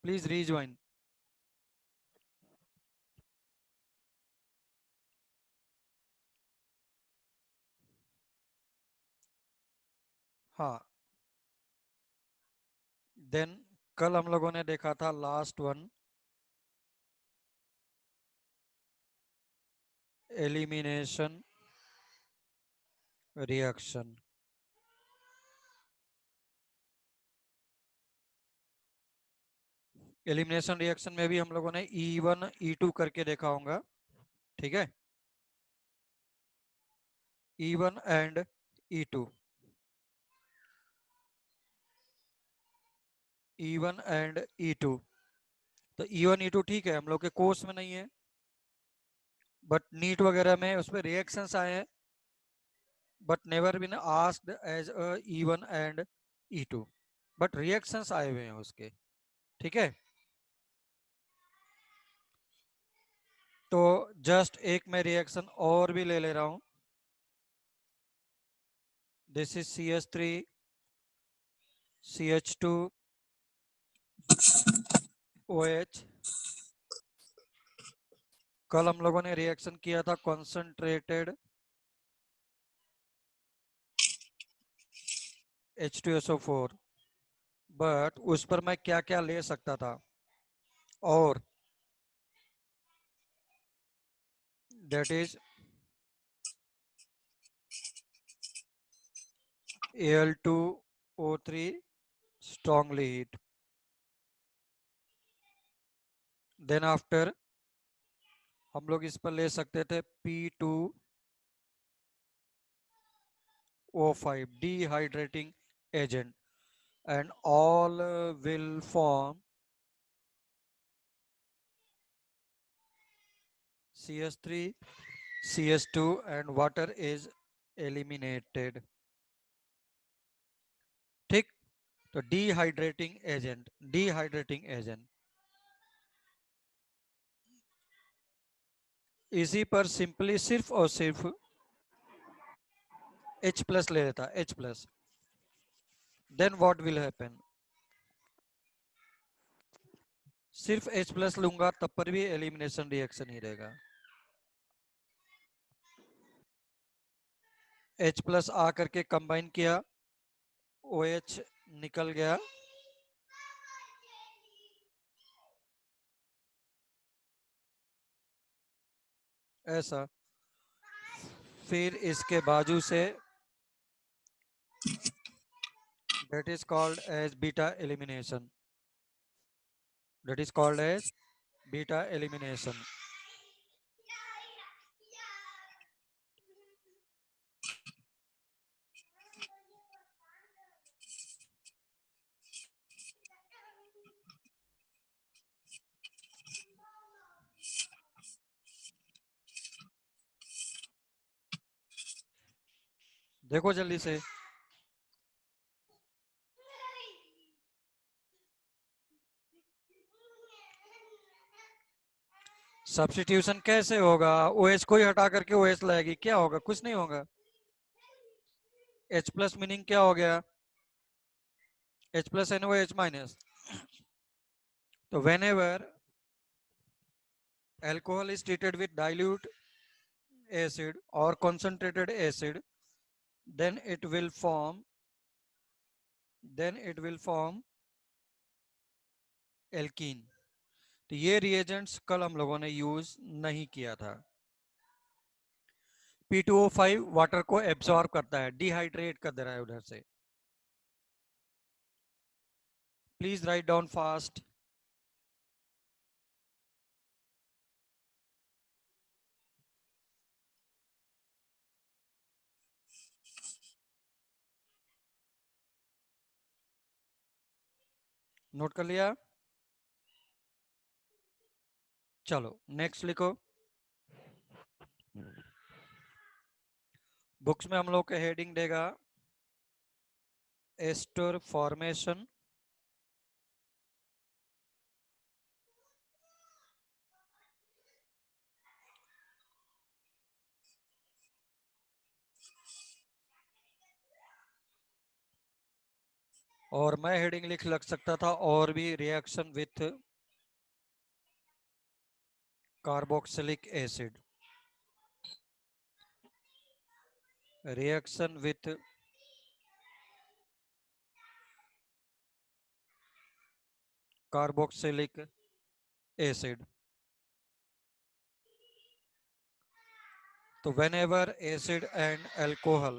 Please rejoin. हाँ, then कल हम लोगों ने देखा था last one, elimination reaction. Elimination reaction में भी हम लोगों ने E1 E2 करके देखा होगा, ठीक है। E1 and E2, E1 and E2। तो E1 E2 ठीक है, हम लोग के कोर्स में नहीं है, बट नीट वगैरह में उसमें रिएक्शंस आए हैं, but never been asked as a E1 and E2, but reactions आए हुए हैं उसके, ठीक है। तो जस्ट एक मैं रिएक्शन और भी ले ले रहा हूं। This is CH3 CH2 OH। कल हम लोगों ने रिएक्शन किया था कॉन्सेंट्रेटेड H2SO4, बट उस पर मैं क्या क्या ले सकता था, और that is Al2O3 strongly heat, then after हम लोग इस पर ले सकते थे P2O5 dehydrating agent, and all will form CH3 CH2 and water is eliminated, ठीक। तो डिहाइड्रेटिंग एजेंट इसी पर सिंपली सिर्फ और सिर्फ H+ ले लेता, H+, then what will happen, सिर्फ H+ लूंगा तब पर भी एलिमिनेशन रिएक्शन ही रहेगा। H+ आ करके कंबाइन किया, OH निकल गया, ऐसा। फिर इसके बाजू से that is called as beta elimination, that is called as beta elimination। देखो जल्दी से, सब्स्टिट्यूशन कैसे होगा, OH को ही हटा करके OH लाएगी, क्या होगा, कुछ नहीं होगा। H+ मीनिंग क्या हो गया, H+ NOH-। तो whenever alcohol is treated with dilute acid or concentrated acid, then it will form alkene। तो ये रिएजेंट्स कल हम लोगों ने यूज नहीं किया था। P2O5 वाटर को एब्सॉर्ब करता है, डिहाइड्रेट कर दे रहा है उधर से। Please write down fast. Note कर लिया, चलो नेक्स्ट लिखो। बुक्स में हम लोग का हेडिंग देगा एस्टर फॉर्मेशन, और मैं हेडिंग लग सकता था और भी, reaction with carboxylic acid, reaction with carboxylic acid. तो whenever acid and alcohol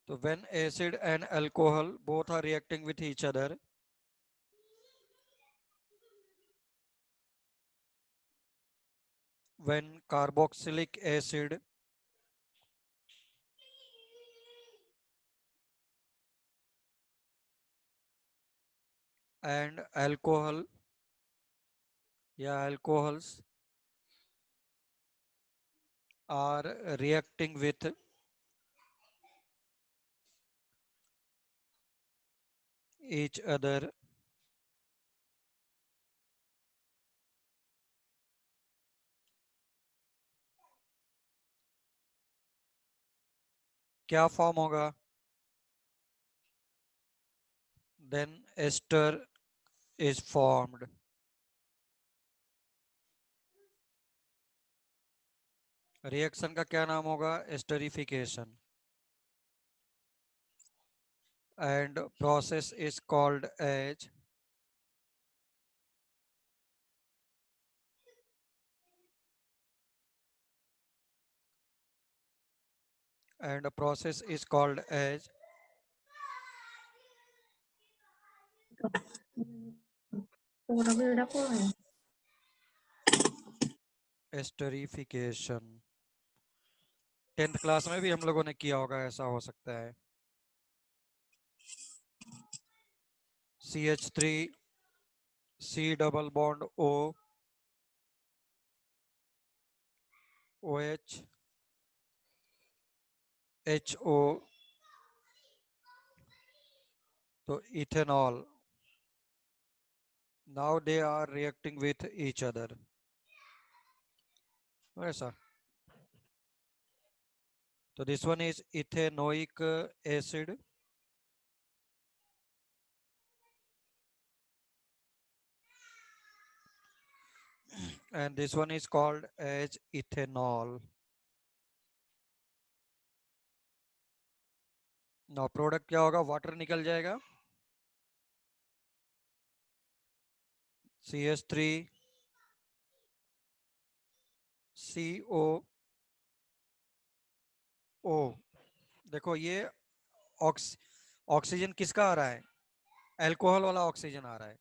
so when acid and alcohol both are reacting with each other, when carboxylic acid and alcohol या alcohols are reacting with each other, क्या form होगा? then ester is formed। Reaction का क्या नाम होगा? Esterification. and process is called as and a process is called as esterification. 10th class में भी हम लोगों ने किया होगा, ऐसा हो सकता है। CH3 C double bond O OH HO, तो ethanol, now they are reacting with each other, ऐसा। तो this one is ethanoic acid and this one is called as ethanol। now product क्या होगा? वाटर निकल जाएगा, CH3 COO। देखो ये oxygen किसका आ रहा है? अल्कोहल वाला ऑक्सीजन आ रहा है।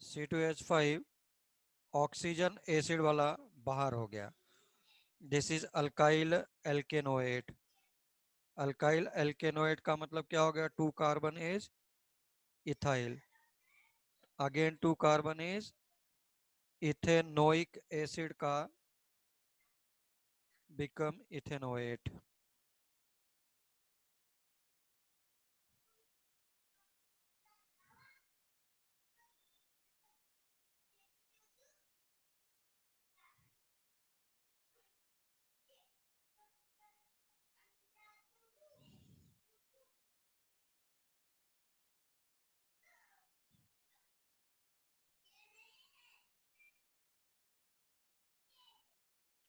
C2H5 ऑक्सीजन एसिड वाला बाहर हो गया। This is alkyl alkanoate. Alkyl alkanoate का मतलब क्या हो गया? 2 carbon is ethyl, again 2 carbon is ethanoic acid का become ethanoate.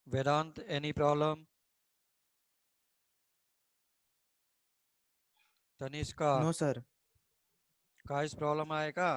Vedant any problem? Tanishka no sir. का इस प्रॉब्लम आएगा?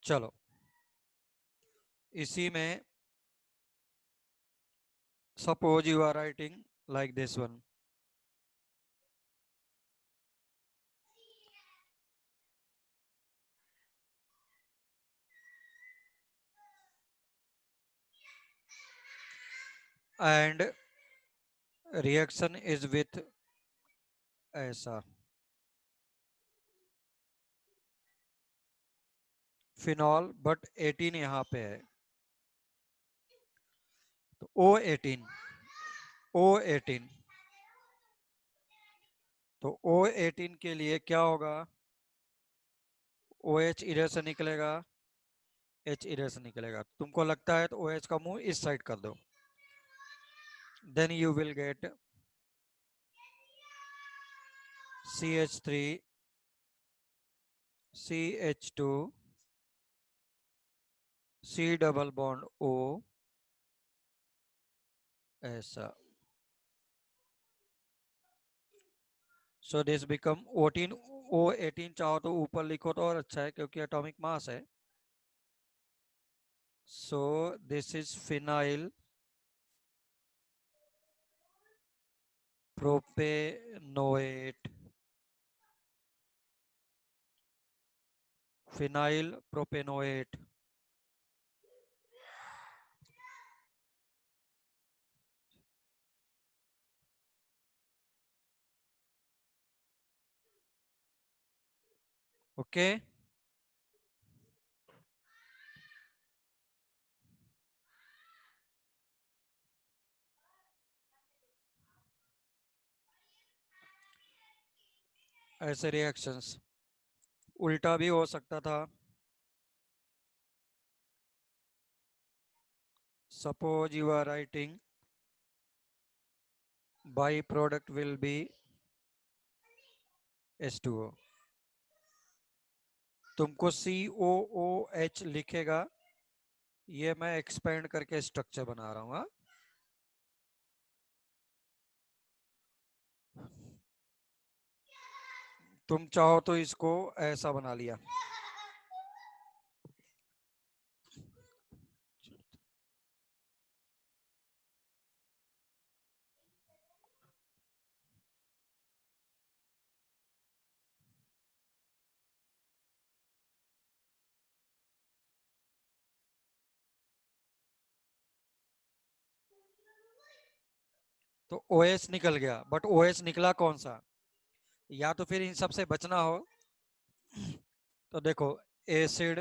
चलो इसी में suppose you are writing like this one, and reaction is with ऐसा फिनॉल, बट 18 यहाँ पे है, तो O18 तो O18 के लिए क्या होगा, OH इधर से निकलेगा, H इधर से निकलेगा, तुमको लगता है तो OH का मुंह इस साइड कर दो, then you will get CH3 CH2 C double bond O, ऐसा। सो दिस बिकम 14 O18, चाहो तो ऊपर लिखो तो और अच्छा है क्योंकि एटॉमिक मास है। So this is phenyl propanoate, phenyl propanoate. Okay, ऐसे रिएक्शंस उल्टा भी हो सकता था। Suppose you are writing by product will be H2O, तुमको COOH लिखेगा, ये मैं एक्सपेंड करके स्ट्रक्चर बना रहा हूँ, हाँ? तुम चाहो तो इसको ऐसा बना लिया, तो OH निकल गया, बट OH निकला कौन सा, या तो फिर इन सब से बचना हो तो देखो, एसिड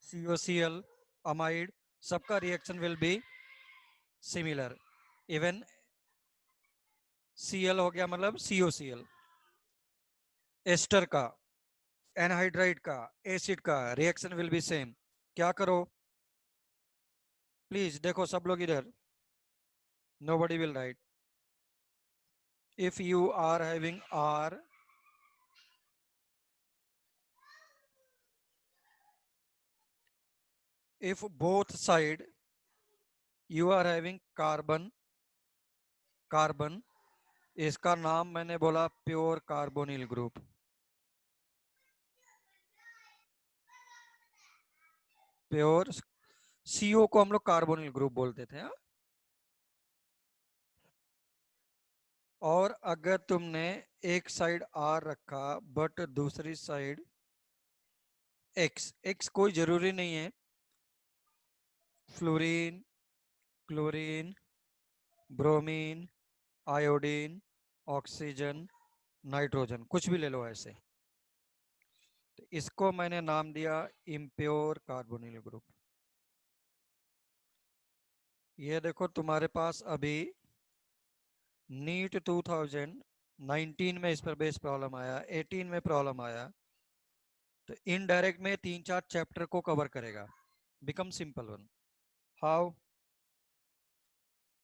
COCl अमाइड, सबका reaction will be similar, even Cl हो गया मतलब COCl, एस्टर का, एनहाइड्राइड का, एसिड का रिएक्शन विल बी सेम। क्या करो, प्लीज देखो सब लोग इधर, nobody will write, if you are having R, if both side you are having carbon, carbon, इसका नाम मैंने बोला pure carbonyl group, pure, CO को हम लोग कार्बोनिल ग्रुप बोलते थे, हाँ? और अगर तुमने एक साइड R रखा बट दूसरी साइड X, X कोई जरूरी नहीं है, fluorine, chlorine, bromine, iodine, oxygen, nitrogen, कुछ भी ले लो ऐसे, तो इसको मैंने नाम दिया इम्प्योर कार्बोनिल ग्रुप। ये देखो तुम्हारे पास अभी नीट 2019 में इस पर बेस प्रॉब्लम आया, 18 में प्रॉब्लम आया, तो इनडायरेक्ट में 3-4 चैप्टर को कवर करेगा, become simple one. How,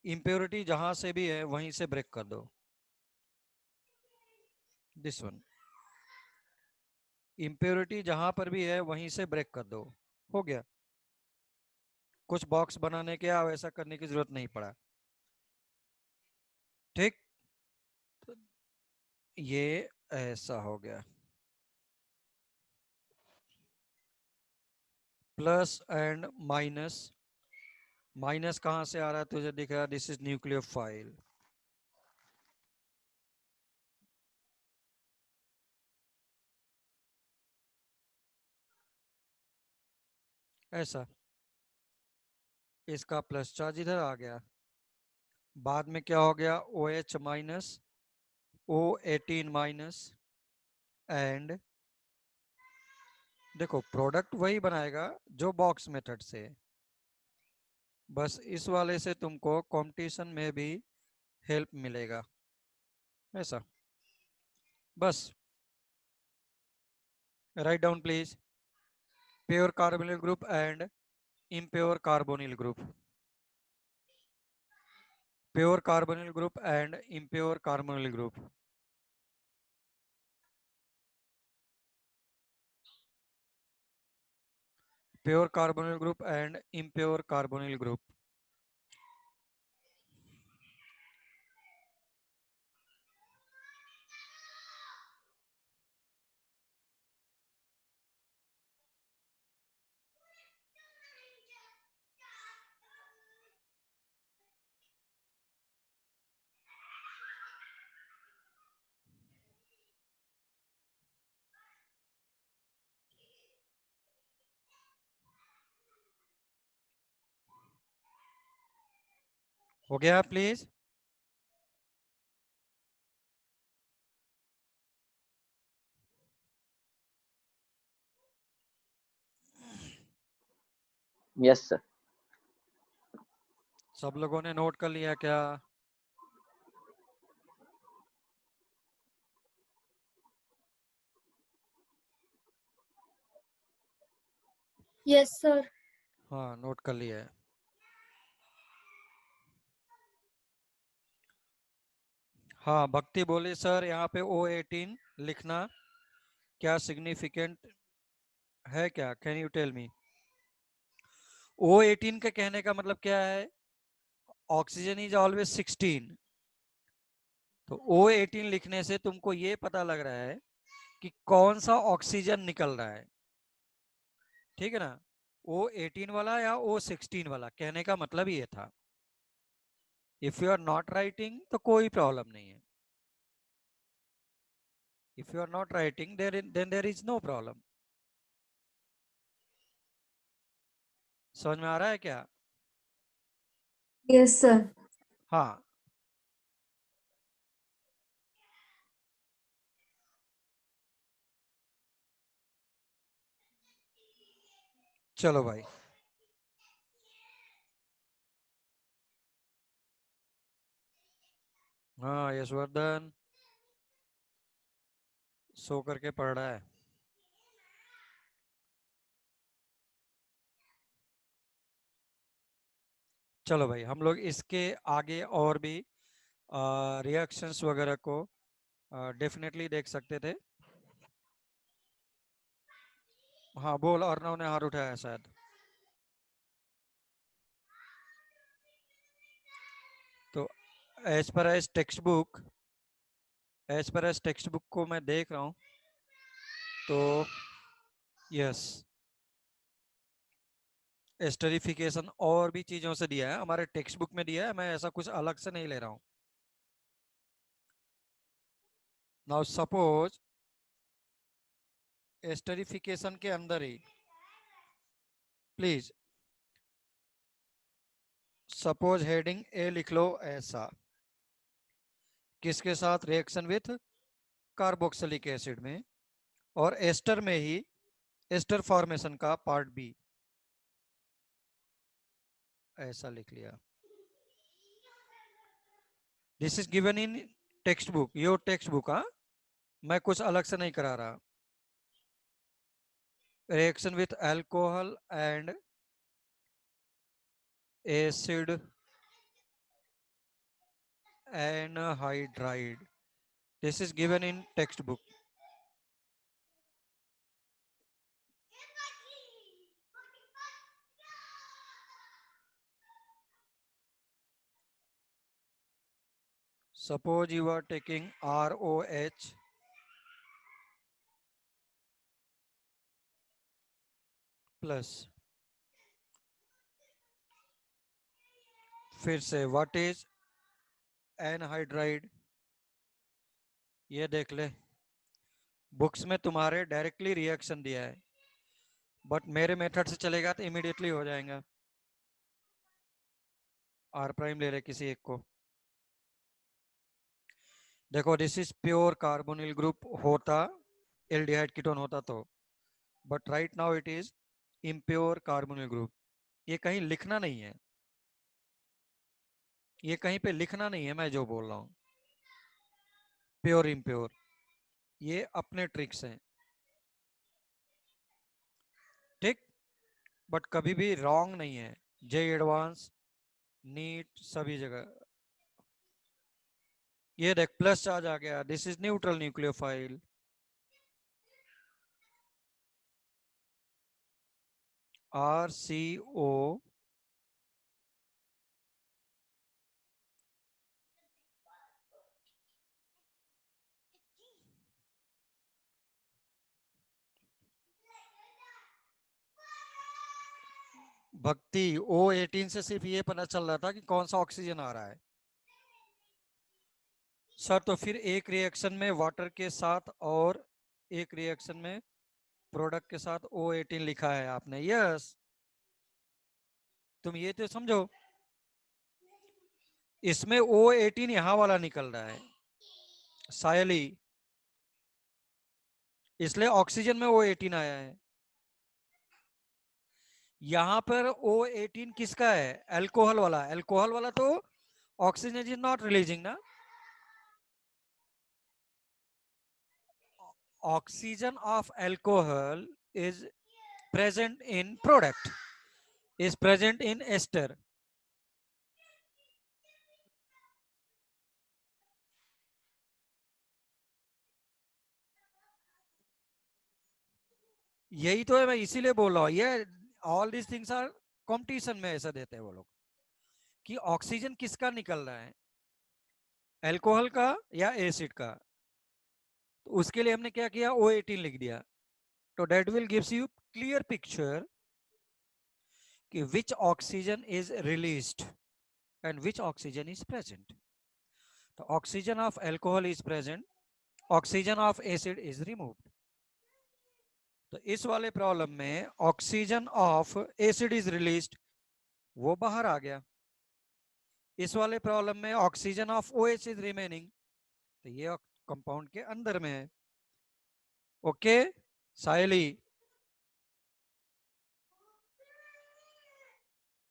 impurity जहां से भी है वहीं से ब्रेक कर दो, दिस वन, इम्प्योरिटी जहां पर भी है वहीं से ब्रेक कर दो, हो गया, कुछ बॉक्स बनाने के या वैसा करने की जरूरत नहीं पड़ा, ठीक। ये ऐसा हो गया, प्लस एंड माइनस, माइनस कहां से आ रहा है तुझे दिख रहा है, दिस इज न्यूक्लियोफाइल, ऐसा, इसका प्लस चार्ज इधर आ गया, बाद में क्या हो गया, OH minus O18 minus, and देखो प्रोडक्ट वही बनाएगा जो बॉक्स मेथड से है। बस इस वाले से तुमको कंपटीशन में भी हेल्प मिलेगा, ऐसा। बस write down please, pure carbonyl group and impure carbonyl group, pure carbonyl group and impure carbonyl group, pure carbonyl group and impure carbonyl group। हो गया प्लीज। Yes sir. सब लोगों ने नोट कर लिया क्या? Yes sir. हाँ नोट कर लिया है। हाँ भक्ति बोली सर यहाँ पे O18 लिखना क्या सिग्निफिकेंट है क्या, can you tell me? O18 के कहने का मतलब क्या है, ऑक्सीजन इज ऑलवेज 16, तो O18 लिखने से तुमको ये पता लग रहा है कि कौन सा ऑक्सीजन निकल रहा है, ठीक है ना। O18 वाला या O16 वाला, कहने का मतलब ये था। If you are not writing तो कोई प्रॉब्लम नहीं है, if you are not writing then there is no problem. समझ में आ रहा है क्या? Yes sir. हाँ चलो भाई। हाँ यशवर्धन सो करके पढ़ रहा है। चलो भाई हम लोग इसके आगे और भी रिएक्शंस वगैरह को डेफिनेटली देख सकते थे। हाँ बोल, अर्णव ने हाथ उठाया शायद। तो as per as textbook, as per as textbook को मैं देख रहा हूँ, तो यस एस्टरिफिकेशन और भी चीजों से दिया है, हमारे टेक्स्ट बुक में दिया है, मैं ऐसा कुछ अलग से नहीं ले रहा हूँ। नाउ सपोज एस्टरिफिकेशन के अंदर ही प्लीज सपोज हेडिंग ए लिख लो ऐसा, किसके साथ, रिएक्शन विथ कार्बोक्सिलिक एसिड में, और एस्टर में ही एस्टर फॉर्मेशन का पार्ट बी, ऐसा लिख लिया। This is given in text book, your text book. हाँ मैं कुछ अलग से नहीं करा रहा। Reaction with alcohol and acid anhydride, this is given in textbook। suppose you are taking ROH plus, फिर से व्हाट इज एनहाइड्राइड, ये देख ले, बुक्स में तुम्हारे डायरेक्टली रिएक्शन दिया है, बट मेरे मेथड से चलेगा तो इमीडिएटली हो जाएगा। आर प्राइम ले ले किसी एक को। देखो this is pure carbonyl group होता, एल्डिहाइड कीटोन होता तो, but right now it is impure carbonyl group. ये कहीं लिखना नहीं है, ये कहीं पे लिखना नहीं है मैं जो बोल रहा हूँ, प्योर इम्प्योर, ये अपने ट्रिक्स हैं, ठीक। बट कभी भी रॉन्ग नहीं है। जे एडवांस, नीट, सभी जगह। ये देख प्लस चार्ज आ गया, this is neutral nucleophile. R C O, Bhakti O18 से सिर्फ ये पता चल रहा था कि कौन सा ऑक्सीजन आ रहा है सर। तो फिर एक रिएक्शन में वाटर के साथ और एक रिएक्शन में प्रोडक्ट के साथ O18 लिखा है आपने, यस। तुम ये तो समझो, इसमें O18 यहां वाला निकल रहा है सायली, इसलिए ऑक्सीजन में O18 आया है। यहां पर O18 किसका है? अल्कोहल वाला। अल्कोहल वाला तो ऑक्सीजन इज नॉट रिलीजिंग ना। Oxygen of alcohol is present in product, is present in ester. यही तो है, मैं इसीलिए बोल रहा हूँ ये all this things are competition में ऐसा देते हैं वो लोग कि ऑक्सीजन किसका निकल रहा है, अल्कोहल का या एसिड का। तो उसके लिए हमने क्या किया, O18 लिख दिया। तो that will gives you clear picture कि which oxygen is released and which oxygen is present. तो oxygen of alcohol is present, oxygen of acid is removed. तो इस वाले प्रॉब्लम में oxygen of acid is released, वो बाहर आ गया। इस वाले प्रॉब्लम में oxygen of OH is remaining, तो ये कंपाउंड के अंदर में है। ओके सायली,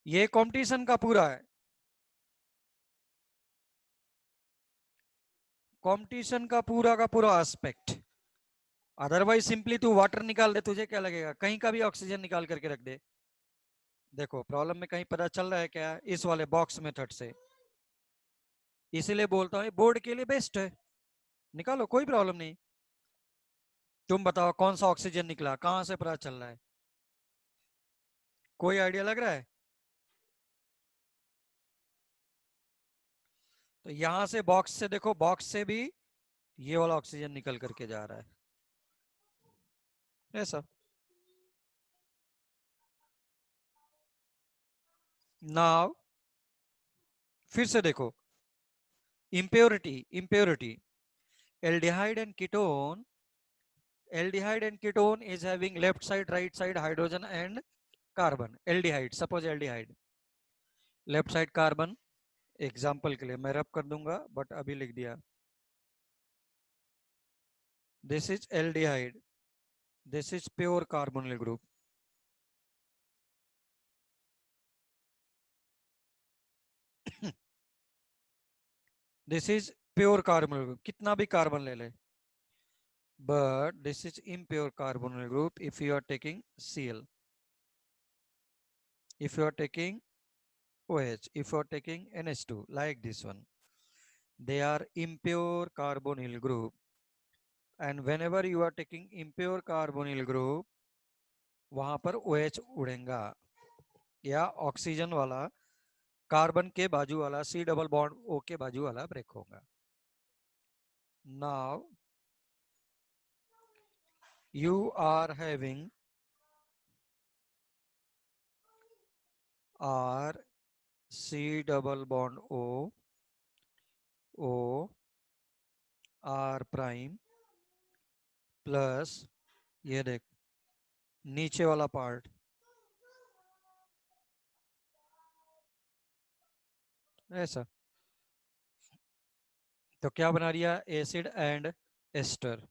ये कंपटीशन का पूरा है, कंपटीशन का पूरा एस्पेक्ट। अदरवाइज सिंपली तू वाटर निकाल दे, तुझे क्या लगेगा, कहीं का भी ऑक्सीजन निकाल करके रख दे। देखो प्रॉब्लम में कहीं पता चल रहा है क्या, इस वाले बॉक्स मेथड से। इसीलिए बोलता हूँ बोर्ड के लिए बेस्ट है, निकालो कोई प्रॉब्लम नहीं। तुम बताओ कौन सा ऑक्सीजन निकला, कहां से पता चल रहा है, कोई आइडिया लग रहा है? तो यहां से बॉक्स से देखो, बॉक्स से भी ये वाला ऑक्सीजन निकल करके जा रहा है ऐसा। नाउ फिर से देखो, impurity, impurity, aldehyde and ketone, aldehyde and ketone is having left side right side hydrogen and carbon. Aldehyde, suppose aldehyde, left side carbon, example के लिए मैं रब कर दूंगा बट अभी लिख दिया, this is aldehyde, this is pure carbonyl group. This is pure carbonyl group, कितना भी कार्बन ले ले, but this is impure carbonyl group if you are taking Cl, if you are taking OH, if you are taking NH2 like this one, they are impure carbonyl group, and whenever you are taking impure carbonyl group वहां पर OH उड़ेगा या oxygen वाला carbon के बाजू वाला C double bond O के बाजू वाला ब्रेक होगा। Now you are having R C double bond O, O R prime plus, ये देख नीचे वाला पार्ट ऐसा। तो क्या बना लिया, एसिड एंड एस्टर।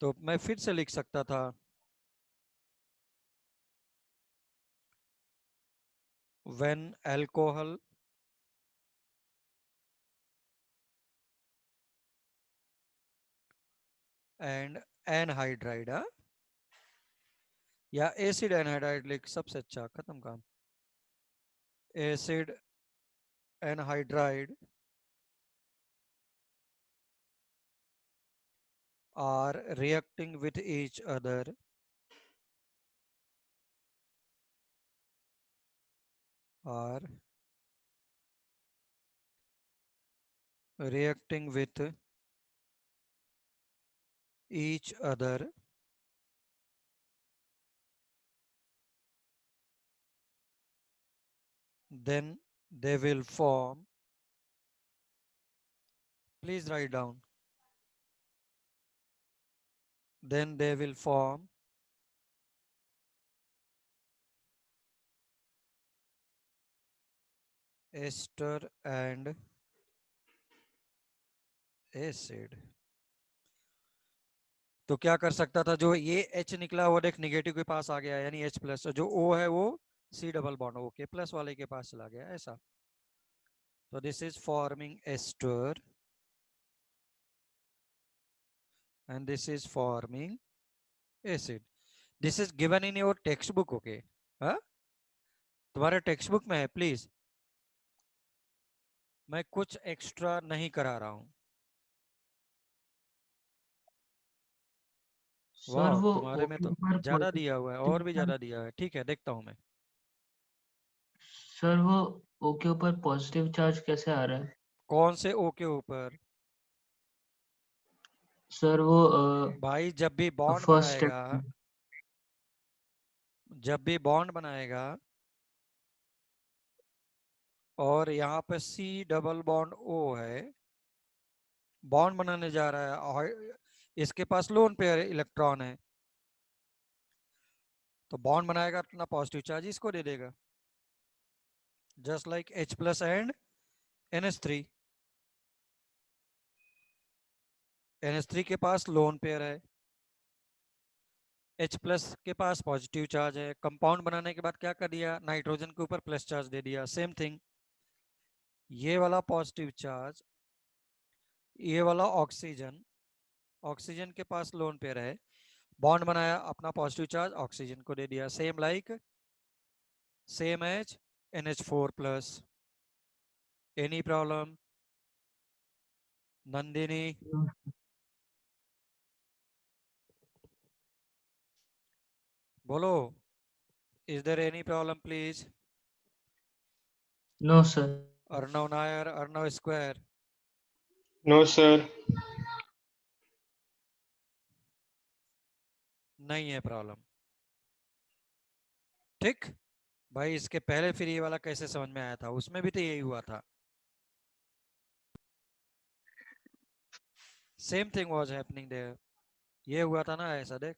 तो मैं फिर से लिख सकता था, when alcohol and anhydride, या एसिड एनहाइड्राइड लिख, सबसे अच्छा, खत्म काम। Acid anhydride are reacting with each other, are reacting with each other, then they will form, please write down, then they will form ester and acid। तो क्या कर सकता था, जो ये H निकला वो देख निगेटिव के पास आ गया, यानी H प्लस, जो O है वो C डबल बॉन्ड O के प्लस वाले के पास चला गया, ऐसा। तो this is forming ester and this is forming acid. This is given in your textbook, okay? हाँ, तुम्हारे टेक्स्ट बुक में है, प्लीज। मैं कुछ एक्स्ट्रा नहीं करा रहा हूँ। सर वाह, वो तुम्हारे में ओके तो ऊपर ज्यादा दिया हुआ है, और भी पॉजिटिव, ज्यादा दिया है। ठीक है, देखता हूँ मैं। सर वो ओके ऊपर पॉजिटिव चार्ज कैसे आ रहा है? कौन से ओ के ऊपर? सर वो भाई जब भी बॉन्ड फर्स्ट बनाएगा, स्टेप। जब भी बॉन्ड बनाएगा और यहाँ पे सी डबल बॉन्ड ओ है, बॉन्ड बनाने जा रहा है और इसके पास लोन पेयर इलेक्ट्रॉन है, तो बॉन्ड बनाएगा, अपना पॉजिटिव चार्ज इसको दे देगा, just like H plus and NH3। NH3 के पास लोन पेयर है, H प्लस के पास पॉजिटिव चार्ज है, कंपाउंड बनाने के बाद क्या कर दिया, नाइट्रोजन के ऊपर प्लस चार्ज दे दिया, सेम थिंग। ये वाला पॉजिटिव चार्ज, ये वाला ऑक्सीजन, ऑक्सीजन के पास लोन पेयर है, बॉन्ड बनाया, अपना पॉजिटिव चार्ज ऑक्सीजन को दे दिया, same like same as NH4 plus. Any problem Nandini? बोलो, is there any problem please? No sir. Arnav Nair, Arnav square. No sir. नहीं है प्रॉब्लम, ठीक। भाई इसके पहले फिर ये वाला कैसे समझ में आया था, उसमें भी तो यही हुआ था, same thing was happening there. ये हुआ था ना ऐसा, देख।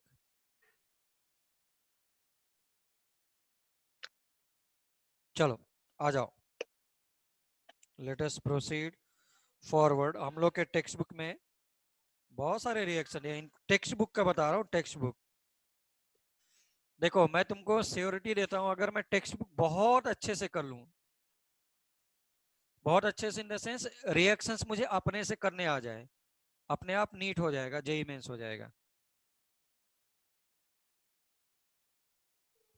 चलो आ जाओ, लेट अस प्रोसीड फॉरवर्ड। हम लोग के टेक्स्ट बुक में बहुत सारे रिएक्शन है, इन टेक्स्ट बुक का बता रहा हूँ, टेक्स्ट बुक। देखो मैं तुमको श्योरिटी देता हूँ, अगर मैं टेक्स्ट बुक बहुत अच्छे से कर लूँ, बहुत अच्छे से इन द सेंस रिएक्शंस मुझे अपने से करने आ जाए, अपने आप नीट हो जाएगा, जेई मेंस हो जाएगा,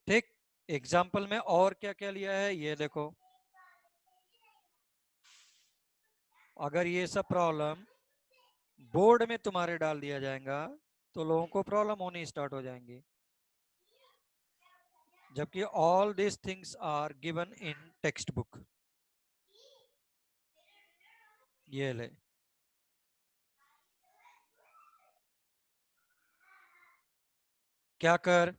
ठीक। एग्जाम्पल में और क्या क्या लिया है ये देखो, अगर ये सब प्रॉब्लम बोर्ड में तुम्हारे डाल दिया जाएगा तो लोगों को प्रॉब्लम होनी स्टार्ट हो जाएंगी, जबकि all this things are given in textbook. ये ले, क्या कर,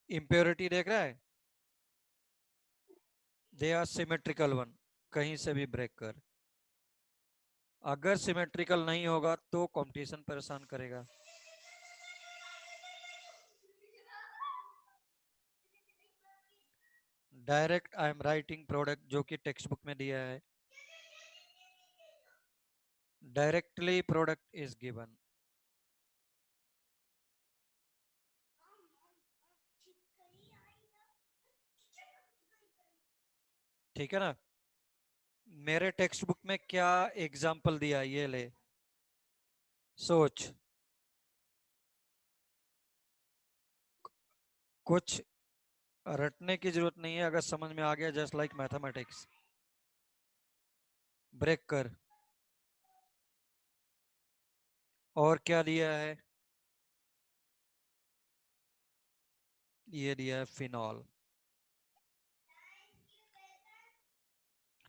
इम्प्योरिटी देख रहा है, दे आर सिमेट्रिकल वन, कहीं से भी ब्रेक कर। अगर सिमेट्रिकल नहीं होगा तो कंपटीशन परेशान करेगा। Direct I am writing product, जो कि टेक्स्ट बुक में दिया है. Directly product is given. ठीक है ना. मेरे टेक्स्ट बुक में क्या एग्जाम्पल दिया, ये ले सोच. कुछ रटने की जरूरत नहीं है, अगर समझ में आ गया जस्ट लाइक मैथमेटिक्स. ब्रेक कर. और क्या दिया है, ये दिया है फिनॉल.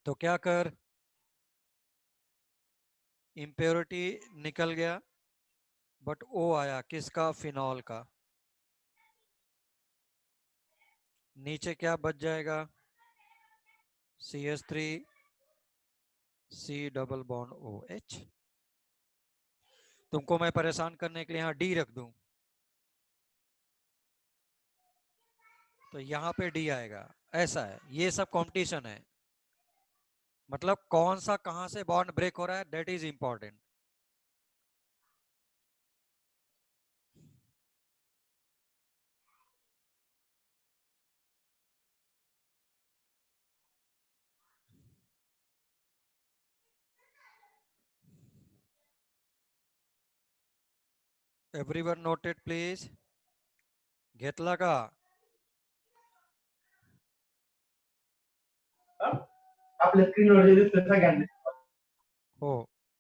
तो क्या कर, इम्प्योरिटी निकल गया, बट ओ आया किसका, फिनॉल का. नीचे क्या बच जाएगा, CH3 C double bond OH. तुमको मैं परेशान करने के लिए यहाँ D रख दूं, तो यहाँ पे D आएगा. ऐसा है, ये सब कंपटीशन है. मतलब कौन सा कहां से बॉन्ड ब्रेक हो रहा है, that is important. Everyone noted please. घेतला का. आपल्या स्क्रीनवर जे दिसतंय सगळ्यांना हो,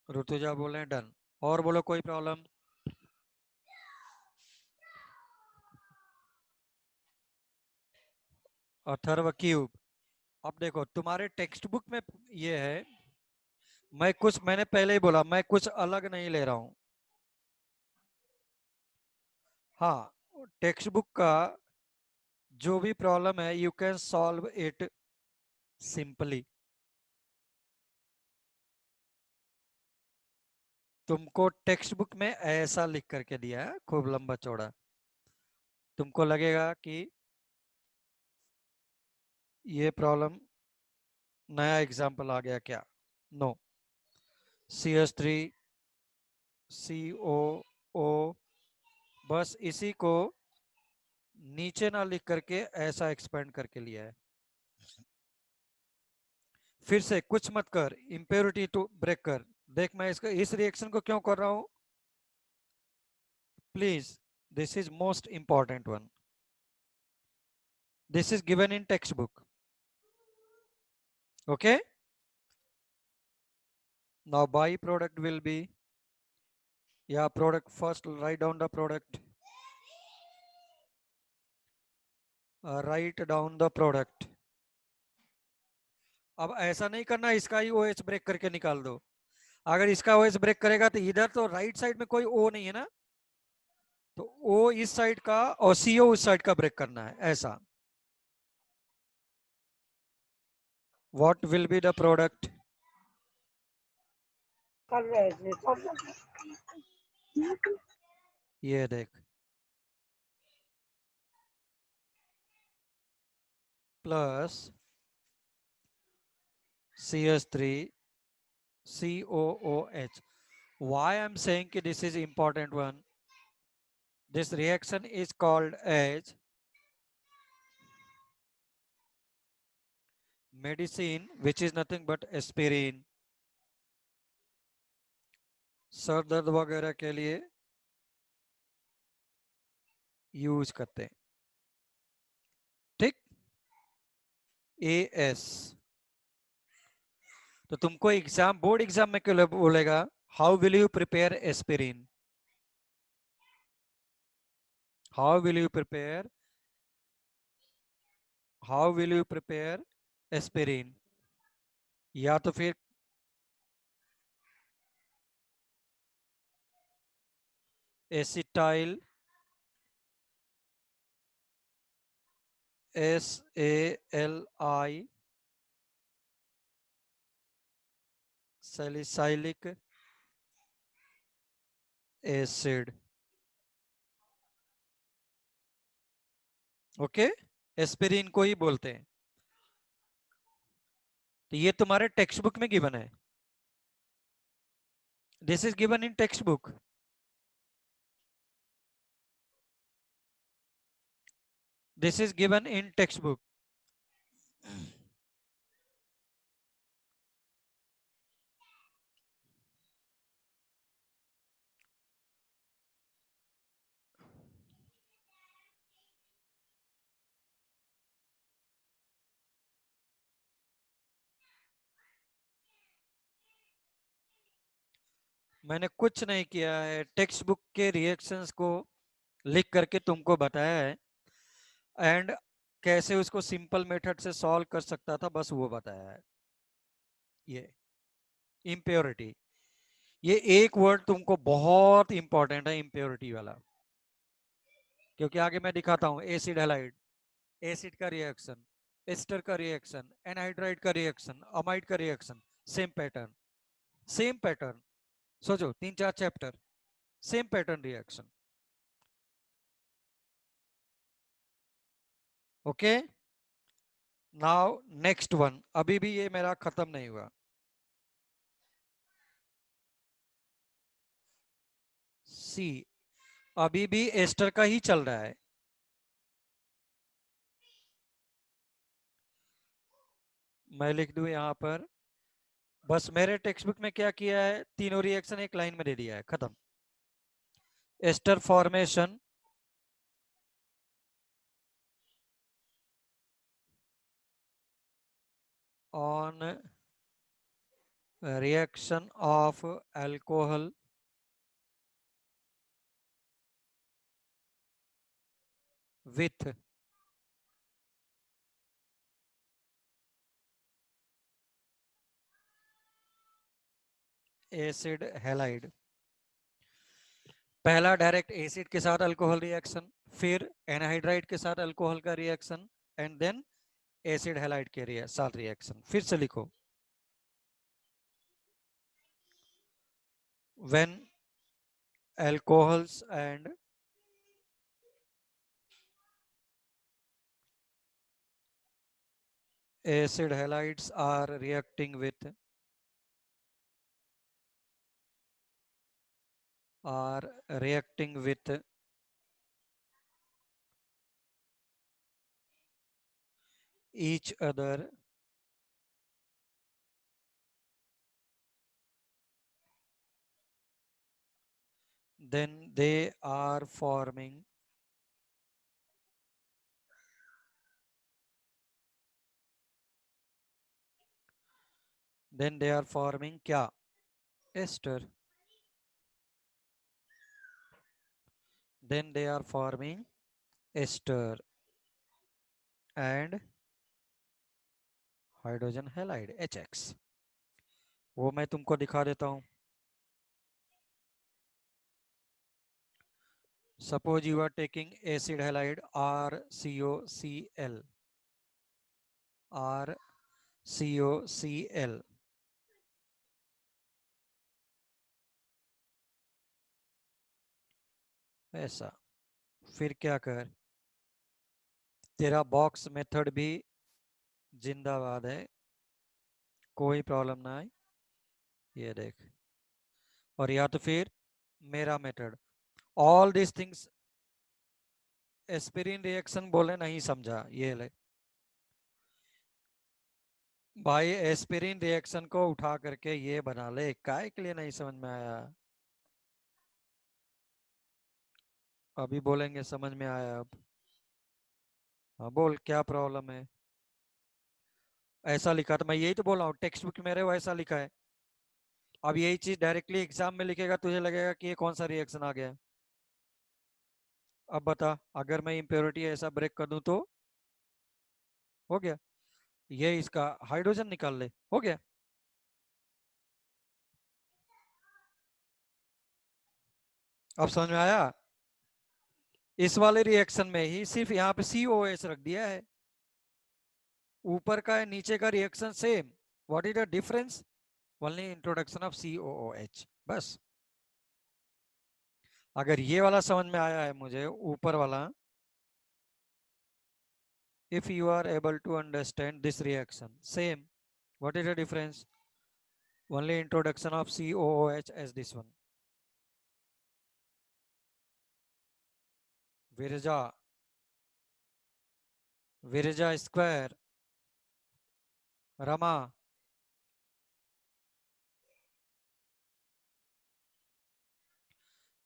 ऋतुजा बोले डन. और बोलो कोई प्रॉब्लम. अथर्व क्यूब. अब देखो तुम्हारे टेक्स्ट बुक में ये है, मैंने पहले ही बोला, मैं कुछ अलग नहीं ले रहा हूं. हाँ, टेक्स्ट बुक का जो भी प्रॉब्लम है you can solve it simply. तुमको टेक्स्ट बुक में ऐसा लिख करके दिया है, खूब लंबा चौड़ा. तुमको लगेगा कि ये प्रॉब्लम नया एग्जाम्पल आ गया क्या. नो. CH3 COO, बस इसी को नीचे ना लिख करके ऐसा एक्सपेंड करके लिया है. फिर से कुछ मत कर, इंप्योरिटी टू ब्रेक कर. देख मैं इस रिएक्शन को क्यों कर रहा हूं, please, this is most important one. This is given in text book. Okay, now by product will be, yeah, product first, write down the product. Write down the product. अब ऐसा नहीं करना इसका ही OH ब्रेक करके निकाल दो. अगर इसका OH ब्रेक करेगा तो इधर तो राइट साइड में कोई O नहीं है ना, तो O इस साइड का और CO उस साइड का ब्रेक करना है, ऐसा. What will be the product? ये देख, plus CH3 COOH. Why I'm saying कि this is important one? This reaction is called as medicine, which is nothing but aspirin. Sir दर्द वगैरह के लिए यूज करते हैं. ठीक. AS. तो तुमको एग्जाम, बोर्ड एग्जाम में क्यों बोलेगा, how will you prepare aspirin. How will you prepare, how will you prepare aspirin. या तो फिर acetyl SALI salicylic acid. Okay, aspirin को ही बोलते हैं. तो ये तुम्हारे टेक्स्ट बुक में गिवन है, this is given in textbook. This is given in text book. मैंने कुछ नहीं किया है, टेक्स्ट बुक के रिएक्शंस को लिख करके तुमको बताया है, एंड कैसे उसको सिंपल मेथड से सॉल्व कर सकता था बस वो बताया है। ये इम्प्योरिटी, ये एक वर्ड तुमको बहुत इंपॉर्टेंट है, इम्प्योरिटी वाला, क्योंकि आगे मैं दिखाता हूँ एसिड हैलाइड, एसिड का रिएक्शन, एस्टर का रिएक्शन, एनहाइड्राइड का रिएक्शन, अमाइड का reaction, same pattern, same pattern. सोचो 3-4 chapter, same pattern reaction. Okay, now next one, अभी भी ये मेरा खत्म नहीं हुआ। सी, अभी भी एस्टर का ही चल रहा है। मैं लिख दूं यहां पर, बस मेरे टेक्स्ट बुक में क्या किया है, तीनों रिएक्शन एक लाइन में दे दिया है, खत्म। Ester formation on reaction of alcohol with acid halide। पहला डायरेक्ट एसिड के साथ अल्कोहल रिएक्शन, फिर एनहाइड्राइड के साथ अल्कोहल का reaction, and then acid halide के साथ रिएक्शन। फिर से लिखो, when alcohols and acid halides are reacting with each other, then they are forming क्या, ester. then they are forming ester and hydrogen halide HX। वो मैं तुमको दिखा देता हूं। Suppose you are taking acid halide RCOCl, RCOCl, ऐसा। फिर क्या कर, तेरा बॉक्स मेथड भी जिंदाबाद है, कोई प्रॉब्लम ना है, ये देख। और या तो फिर मेरा method, all this things aspirin reaction बोले नहीं समझा, ये ले भाई, एस्पिरिन रिएक्शन को उठा करके ये बना ले, काय के लिए नहीं समझ में आया? अभी बोलेंगे समझ में आया अब। हाँ बोल, क्या प्रॉब्लम है? ऐसा लिखा था, मैं यही तो बोल रहा हूँ, टेक्स्ट बुक मेरे वैसा लिखा है। अब यही चीज डायरेक्टली एग्जाम में लिखेगा, तुझे लगेगा कि ये कौन सा रिएक्शन आ गया। अब बता, अगर मैं इम्प्योरिटी ऐसा ब्रेक कर दूं तो हो गया, ये इसका हाइड्रोजन निकाल ले, हो गया। अब समझ में आया? इस वाले रिएक्शन में ही सिर्फ यहाँ पे COS रख दिया है, ऊपर का है नीचे का reaction same. What is the difference? Only introduction of COOH, बस। अगर ये वाला समझ में आया है मुझे, ऊपर वाला, if you are able to understand this reaction, same What is the difference? Only introduction of COOH as this one. Virja. Virja square. Rama.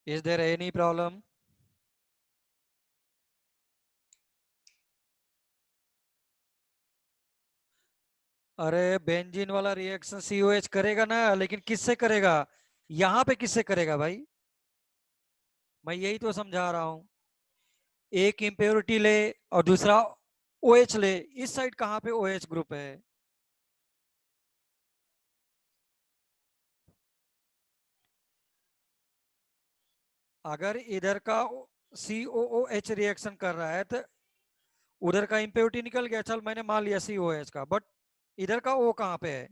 Is there any problem? अरे बेंजीन वाला रिएक्शन COH करेगा ना, लेकिन किससे करेगा? यहां पे किससे करेगा भाई? मैं यही तो समझा रहा हूं। एक इम्प्योरिटी ले और दूसरा OH ले, इस साइड कहां पे OH ग्रुप है? अगर इधर का COOH रिएक्शन कर रहा है तो उधर का इम्प्योरिटी निकल गया, चल मैंने मान लिया COH का, बट इधर का O कहां पे है?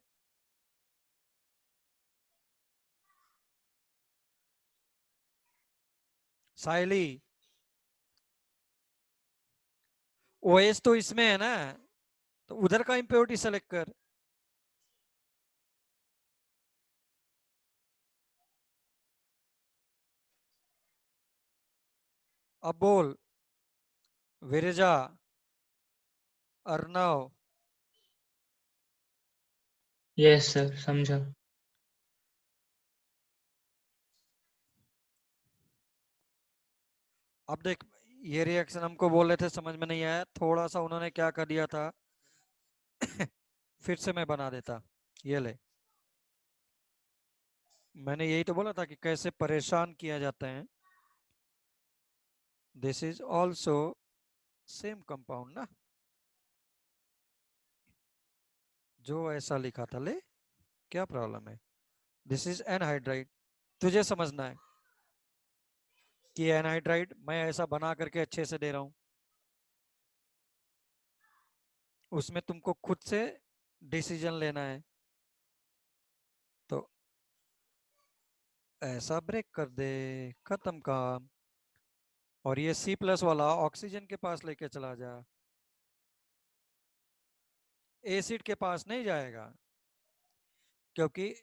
साइली, OH तो इसमें है ना, तो उधर का इम्प्योरिटी सेलेक्ट कर। अब बोल विरजा, अर्णव। यस सर, समझा। अब देख, ये रिएक्शन हमको बोल रहे थे, समझ में नहीं आया, थोड़ा सा उन्होंने क्या कर दिया था फिर से मैं बना देता। ये ले, मैंने यही तो बोला था कि कैसे परेशान किया जाता है। This is also same compound ना, जो ऐसा लिखा था, ले क्या प्रॉब्लम है? This is anhydride. तुझे समझना है कि एनहाइड्राइड मैं ऐसा बना करके अच्छे से दे रहा हूं, उसमें तुमको खुद से डिसीजन लेना है। तो ऐसा ब्रेक कर दे, खत्म काम। और ये C+ वाला ऑक्सीजन के पास लेके चला जा, एसिड के पास नहीं जाएगा, क्योंकि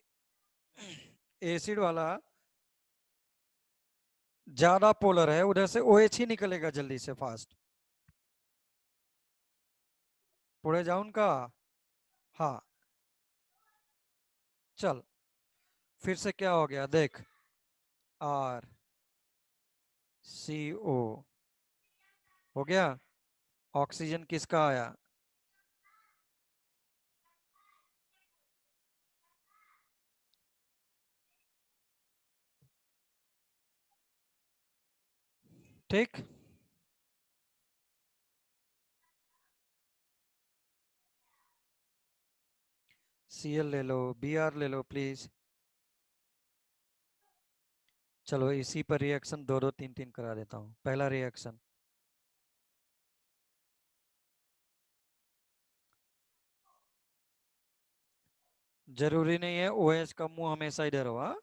एसिड वाला ज्यादा पोलर है, उधर से OH ही निकलेगा जल्दी से, फास्ट। पुढे जाऊन का? हाँ, चल फिर से क्या हो गया देख, RCO हो गया। ऑक्सीजन किसका आया? ठीक, Cl ले लो, Br ले लो प्लीज। चलो इसी पर रिएक्शन दो दो तीन तीन करा देता हूँ। पहला रिएक्शन, जरूरी नहीं है OH का मुंह हमेशा इधर हो। हाँ,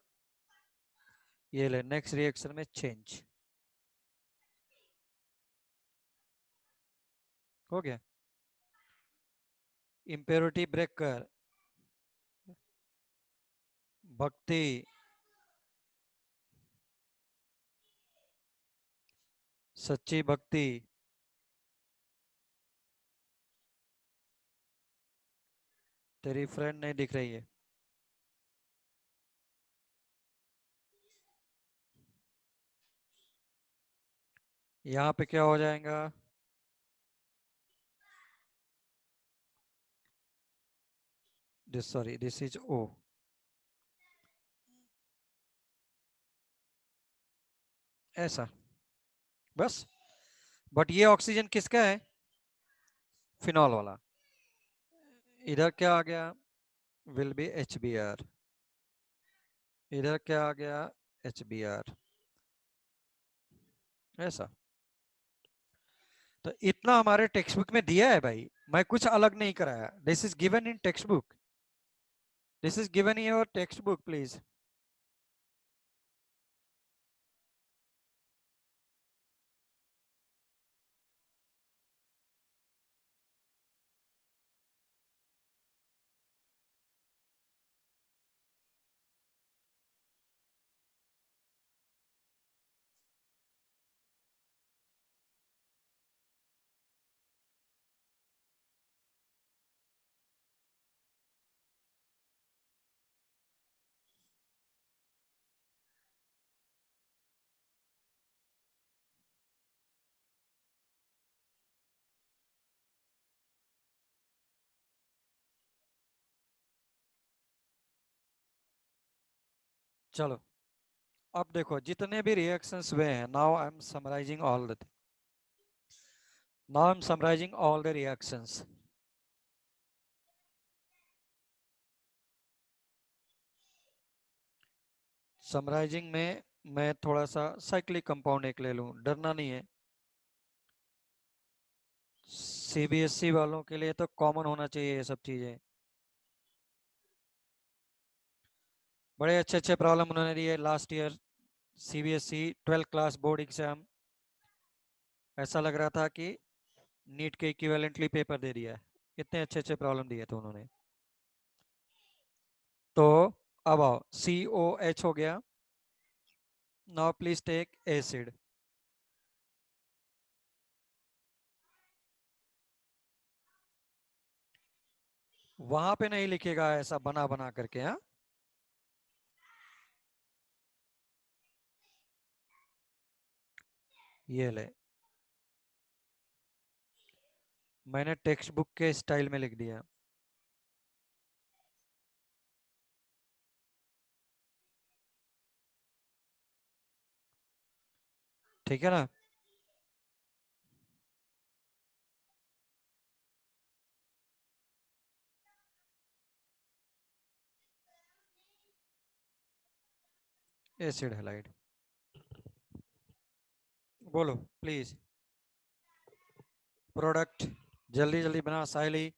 ये ले, नेक्स्ट रिएक्शन में चेंज हो गया। इम्प्योरिटी ब्रेक कर, भक्ति, सच्ची भक्ति, तेरी फ्रेंड नहीं दिख रही है। यहाँ पे क्या हो जाएगा? Sorry, this is O। ऐसा बस। बट ये ऑक्सीजन किसका है? फिनॉल वाला। इधर क्या आ गया? Will be HBr। इधर क्या आ गया? HBr। ऐसा। तो इतना हमारे टेक्स्ट बुक में दिया है भाई, मैं कुछ अलग नहीं कराया। This is given in textbook, this is given in your textbook please. चलो अब देखो जितने भी रिएक्शंस हुए हैं, now I am summarising all the reactions. Summarising में मैं थोड़ा सा साइक्लिक कंपाउंड एक ले लूं, डरना नहीं है। सीबीएसई वालों के लिए तो कॉमन होना चाहिए ये सब चीजें। बड़े अच्छे अच्छे प्रॉब्लम उन्होंने दिए last year CBSE 12th class board exam. ऐसा लग रहा था कि नीट के इक्विवेलेंटली पेपर दे दिया है, इतने अच्छे अच्छे प्रॉब्लम दिए थे उन्होंने। तो अब आओ, COH हो गया। Now please take acid. वहां पे नहीं लिखेगा ऐसा बना बना करके, हाँ। ये ले, मैंने टेक्स्ट बुक के स्टाइल में लिख दिया। ठीक है ना। एसिड हैलाइड, बोलो प्लीज। प्रोडक्ट जल्दी जल्दी बना साइली।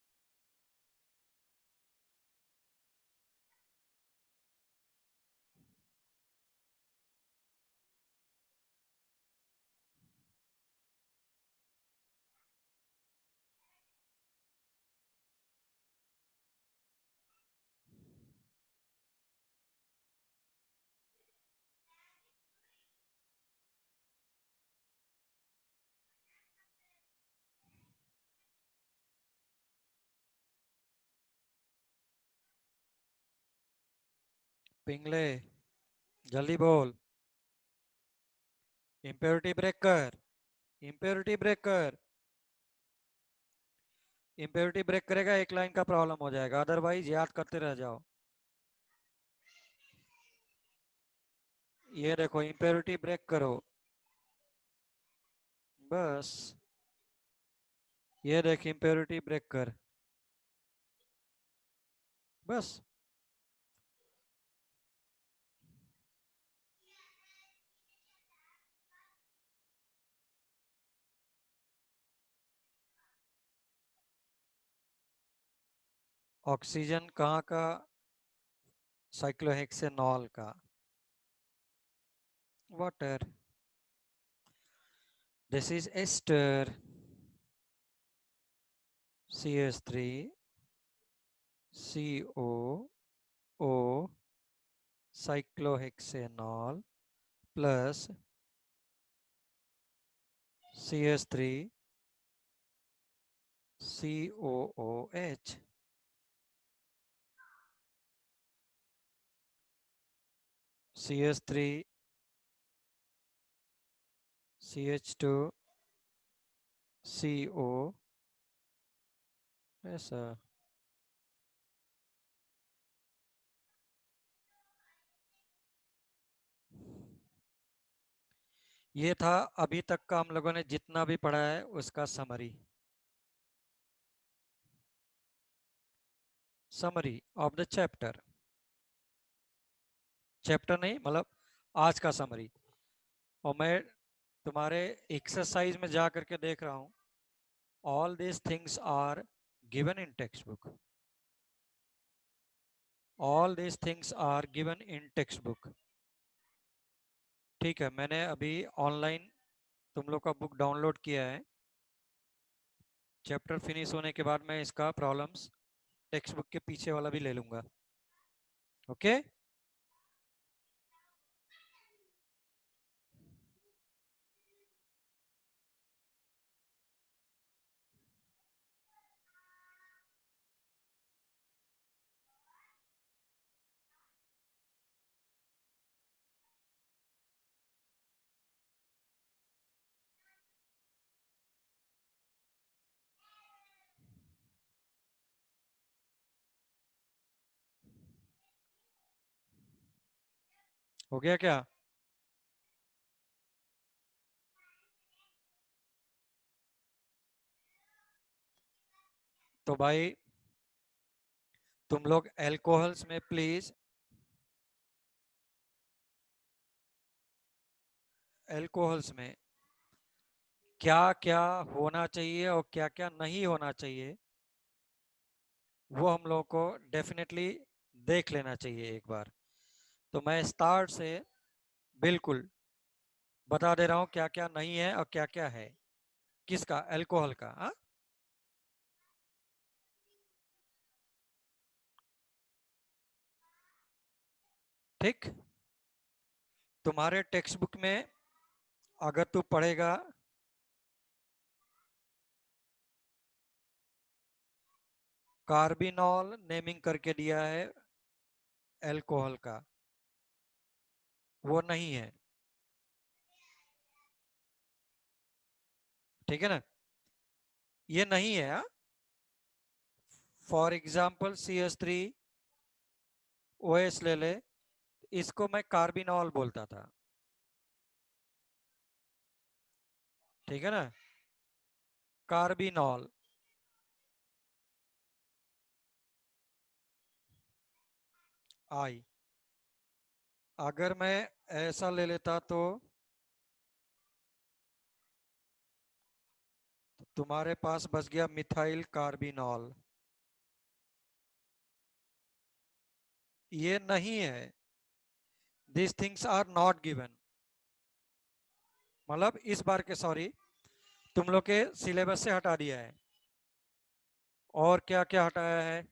पिंगले जल्दी बोल। Impurity breaker, impurity breaker, impurity break करेगा एक लाइन का प्रॉब्लम हो जाएगा, अदरवाइज याद करते रह जाओ। ये देखो इम्प्योरिटी ब्रेक करो बस। ये देख इम्प्योरिटी ब्रेक कर बस। ऑक्सीजन कहाँ का? साइक्लोहेक्सेनॉल का। Water, this is ester, CH3 COO cyclohexanol plus CH3 COOH। CH3 CH2 CO, ऐसा। ये था अभी तक का हम लोगों ने जितना भी पढ़ा है उसका summary. Summary of the chapter, chapter नहीं मतलब आज का समरी। और मैं तुम्हारे एक्सरसाइज में जा करके देख रहा हूं, all these things are given in textbook, all these things are given in textbook. ठीक है, मैंने अभी ऑनलाइन तुम लोग का बुक डाउनलोड किया है। चैप्टर फिनिश होने के बाद मैं इसका प्रॉब्लम्स टेक्स्ट बुक के पीछे वाला भी ले लूंगा। ओके। हो गया क्या? तो भाई तुम लोग एल्कोहल्स में प्लीज एल्कोहल्स में क्या क्या होना चाहिए और क्या क्या नहीं होना चाहिए वो हम लोग को डेफिनेटली देख लेना चाहिए एक बार। तो मैं स्टार्ट से बिल्कुल बता दे रहा हूँ क्या क्या नहीं है और क्या क्या है। किसका? अल्कोहल का। हाँ, ठीक। तुम्हारे टेक्स्ट बुक में अगर तू पढ़ेगा कार्बिनॉल नेमिंग करके दिया है अल्कोहल का, वो नहीं है, ठीक है ना? ये नहीं है। फॉर एग्जाम्पल CH3OH ले ले, इसको मैं कार्बिनॉल बोलता था, ठीक है ना? कार्बिनॉल। आई, अगर मैं ऐसा ले लेता तो तुम्हारे पास बच गया मिथाइल कार्बिनॉल। ये नहीं है। This things are not given. मतलब इस बार के, सॉरी, तुम लोग के सिलेबस से हटा दिया है। और क्या क्या हटाया है?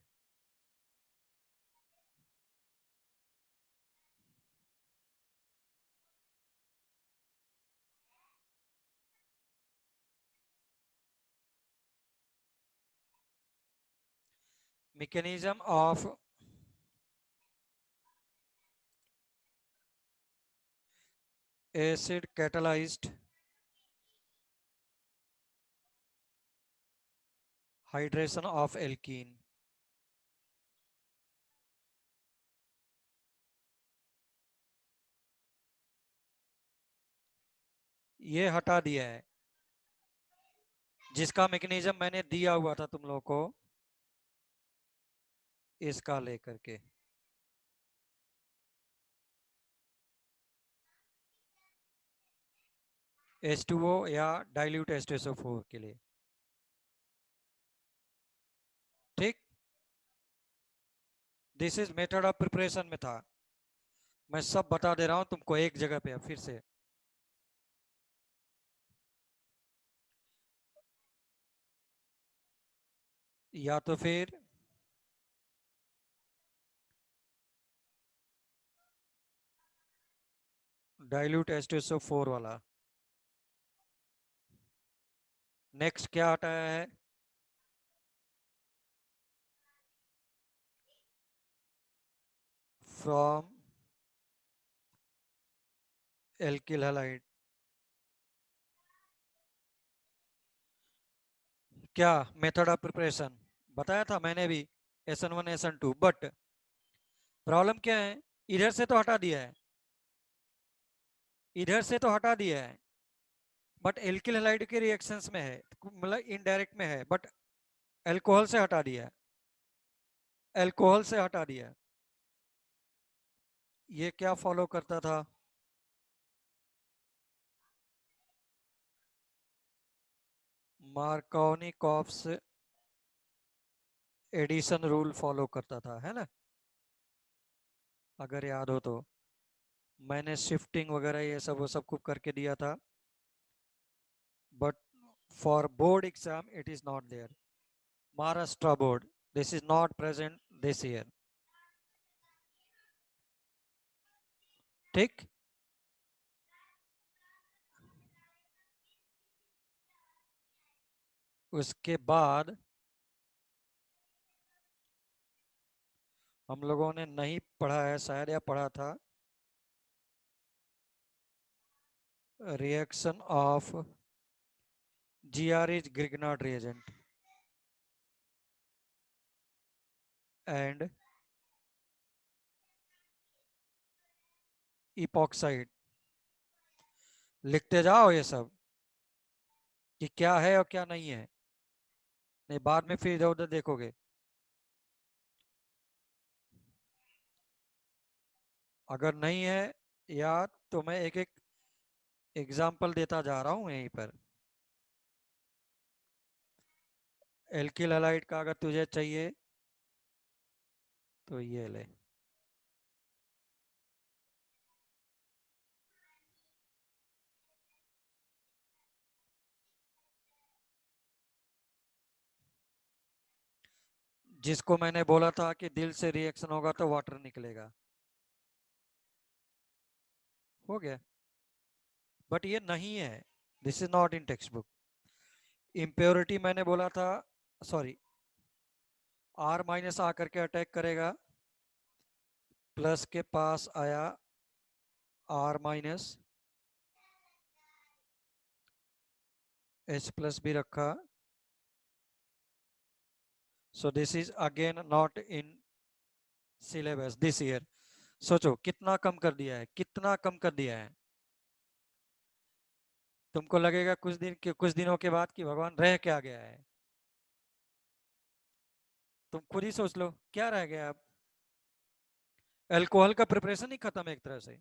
mechanism of acid catalyzed hydration of alkene। ये हटा दिया है, जिसका मैकेनिज्म मैंने दिया हुआ था तुम लोगों को इसका लेकर के। H2O या डाइल्यूट H2SO4 के लिए, ठीक। This is method of preparation में था। मैं सब बता दे रहा हूं तुमको एक जगह पे फिर से। या तो फिर डाइल्यूट H2SO4 वाला। नेक्स्ट क्या हटाया है? From alkyl halide. क्या? मेथड ऑफ प्रिपरेशन बताया था मैंने भी, SN1 SN2। बट प्रॉब्लम क्या है, इधर से तो हटा दिया है, इधर से तो हटा दिया है, बट एल्किल हैलाइड के रिएक्शंस में है, मतलब इनडायरेक्ट में है, बट अल्कोहल से हटा दिया है, अल्कोहल से हटा दिया है। ये क्या फॉलो करता था? मार्कोनिकॉफ्स एडिशन रूल फॉलो करता था, है ना? अगर याद हो तो मैंने शिफ्टिंग वगैरह ये सब वो सब कुछ करके दिया था, but for board exam it is not there. Maharashtra board, this is not present this year, ठीक। उसके बाद हम लोगों ने नहीं पढ़ा है शायद, या पढ़ा था, reaction of GR is Grignard reagent and epoxide. लिखते जाओ ये सब कि क्या है और क्या नहीं है, नहीं बाद में फिर इधर उधर देखोगे। अगर नहीं है याद तो मैं एक एक एग्जाम्पल देता जा रहा हूं यहीं पर। एल्किल हैलाइड का अगर तुझे चाहिए तो ये ले। जिसको मैंने बोला था कि दिल से रिएक्शन होगा तो वाटर निकलेगा, हो गया। बट ये नहीं है, this is not in text book. Impurity मैंने बोला था, सॉरी, आर माइनस आ करके अटैक करेगा, प्लस के पास आया आर माइनस, एच प्लस भी रखा। सो this is again not in syllabus this year. सोचो कितना कम कर दिया है, कितना कम कर दिया है। तुमको लगेगा कुछ दिनों के बाद कि भगवान रह क्या गया है। तुम खुद ही सोच लो क्या रह गया अब। अल्कोहल का प्रिपरेशन ही खत्म है एक तरह से।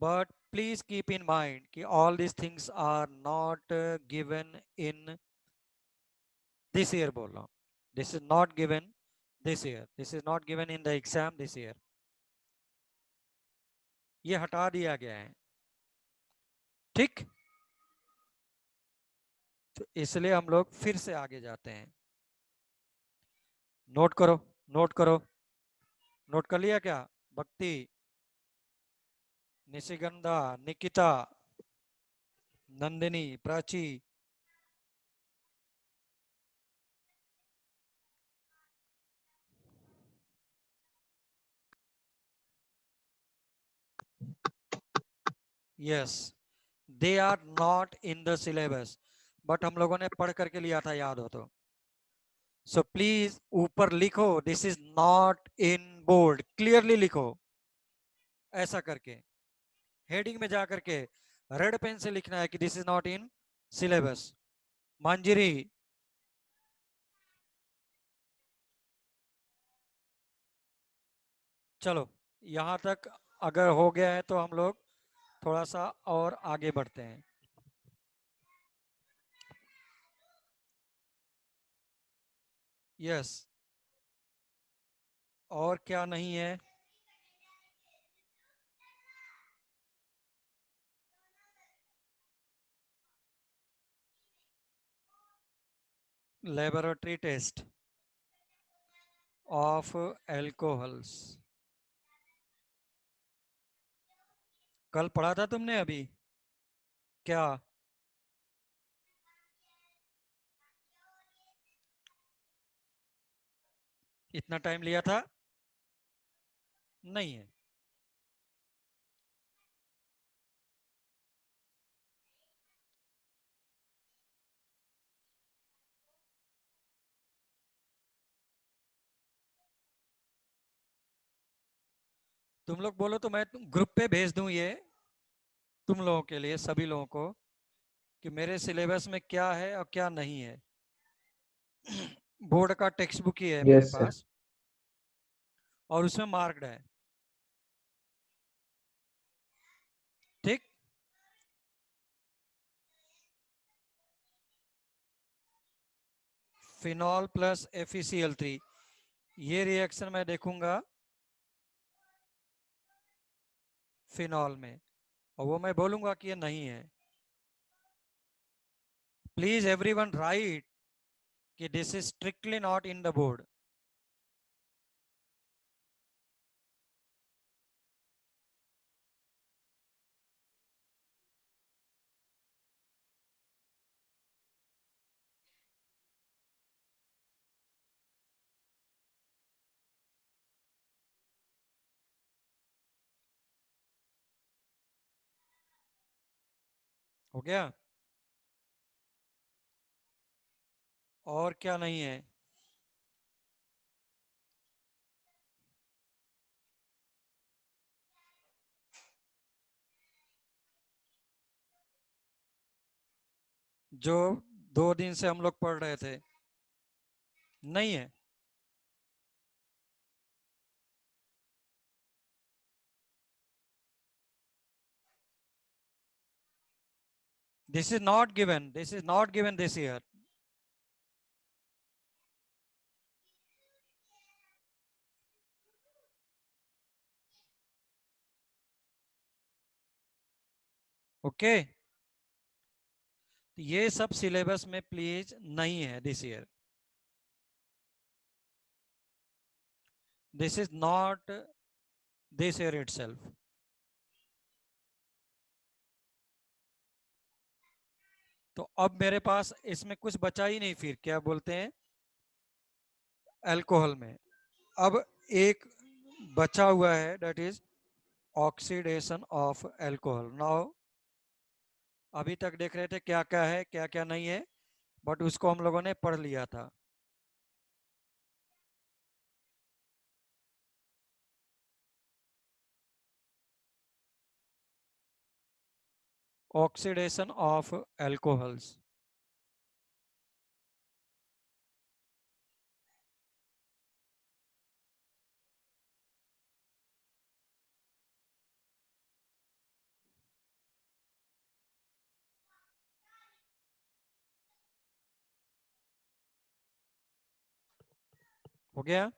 But please keep in mind कि all these things are not given in this year. बोल रहा हूँ, this is not given this year, this is not given in the exam this year. ये हटा दिया गया है, ठीक। तो इसलिए हम लोग फिर से आगे जाते हैं। नोट करो, नोट करो। नोट कर लिया क्या? Bhakti, Nishigandha, Nikita, Nandini, Prachi. Yes, they are not in the syllabus, but हम लोगों ने पढ़ करके लिया था, याद हो तो। सो प्लीज ऊपर लिखो this is not in board, clearly लिखो ऐसा करके। हेडिंग में जा करके रेड पेन से लिखना है कि this is not in syllabus. Manjari, चलो यहां तक अगर हो गया है तो हम लोग थोड़ा सा और आगे बढ़ते हैं। यस, और क्या नहीं है? Laboratory test of alcohols. कल पढ़ा था तुमने अभी क्या? इतना टाइम लिया था? नहीं है। तुम लोग बोलो तो मैं ग्रुप पे भेज दूं ये तुम लोगों के लिए, सभी लोगों को, कि मेरे सिलेबस में क्या है और क्या नहीं है। बोर्ड का टेक्स्ट बुक ही है मेरे यस सर। पास और उसमें मार्क्ड है, ठीक। फिनॉल प्लस FeCl3, ये रिएक्शन मैं देखूंगा फिनॉल में, और वो मैं बोलूंगा कि ये नहीं है। प्लीज एवरीवन राइट कि this is strictly not in the board. हो गया? और क्या नहीं है? जो 2 दिन से हम लोग पढ़ रहे थे, नहीं है। This is not given. This is not given this year. Okay, ये सब सिलेबस में प्लीज नहीं है this year. This is not this year itself. तो अब मेरे पास इसमें कुछ बचा ही नहीं, फिर क्या बोलते हैं अल्कोहल में. अब एक बचा हुआ है, that is oxidation of alcohol. Now अभी तक देख रहे थे क्या क्या है क्या क्या नहीं है, बट उसको हम लोगों ने पढ़ लिया था. Oxidation of alcohols. हो गया.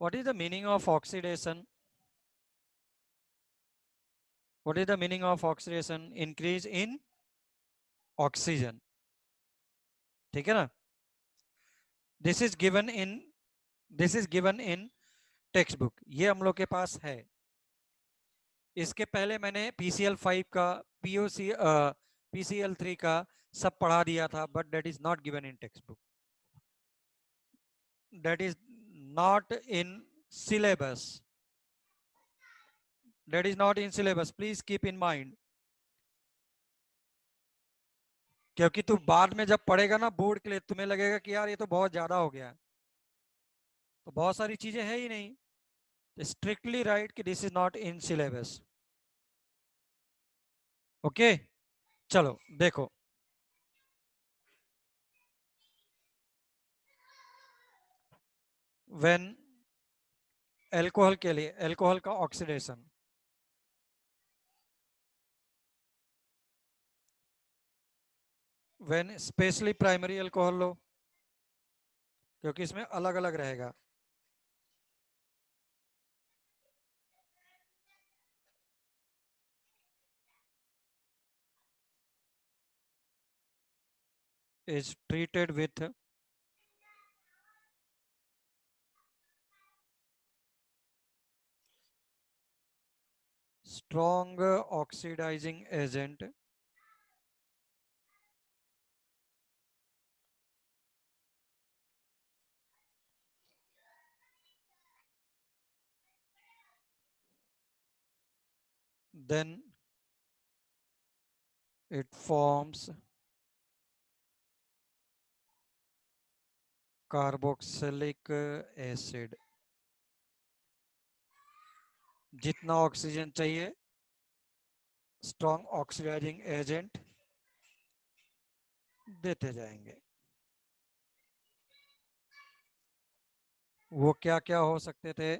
What is the meaning of oxidation? What is the meaning of oxidation? Increase in oxygen. ठीक है ना. This is given in text book. ये हम लोग के पास है. इसके पहले मैंने PCl5 का, PCl3 का सब पढ़ा दिया था, but that is not given in text book. That is not in syllabus. That is not in syllabus. Please keep in mind. क्योंकि तू बाद में जब पढ़ेगा ना बोर्ड के लिए, तुम्हें लगेगा कि यार ये तो बहुत ज्यादा हो गया, तो बहुत सारी चीजें है ही नहीं. स्ट्रिक्टली राइट कि this is not in syllabus. Okay, चलो देखो. व्हेन अल्कोहल के लिए, अल्कोहल का oxidation, when specially primary alcohol लो, क्योंकि इसमें अलग अलग रहेगा. is treated with strong oxidizing agent then it forms carboxylic acid. जितना ऑक्सीजन चाहिए, स्ट्रॉन्ग ऑक्सीडाइजिंग एजेंट देते जाएंगे. वो क्या क्या हो सकते थे?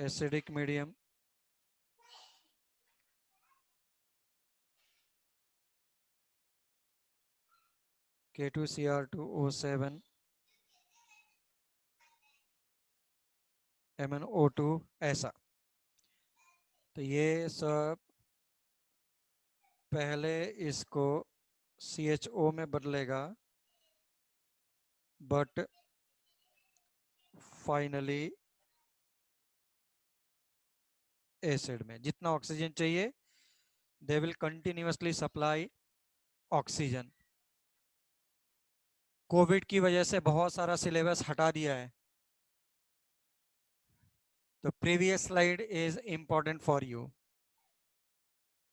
एसिडिक मीडियम, K2Cr2O7, MnO2, ऐसा. तो ये सब पहले इसको CHO में बदलेगा, बट फाइनली एसिड में. जितना ऑक्सीजन चाहिए, they will continuously supply oxygen. Covid की वजह से बहुत सारा सिलेबस हटा दिया है, तो previous slide is important for you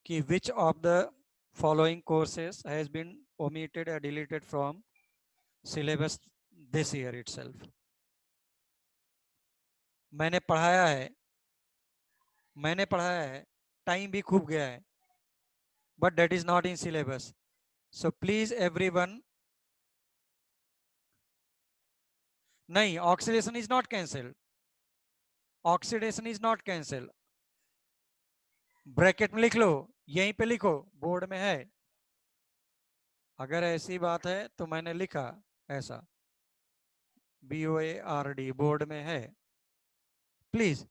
कि which of the following courses has been omitted or deleted from syllabus this year itself. मैंने पढ़ाया है, टाइम भी खूब गया है, but that is not in syllabus. So please everyone, नहीं, oxidation is not cancelled. Oxidation is not cancelled. Bracket में लिख लो, यहीं पे लिखो, बोर्ड में है। अगर ऐसी बात है तो मैंने लिखा ऐसा, BOARD बोर्ड में है, प्लीज।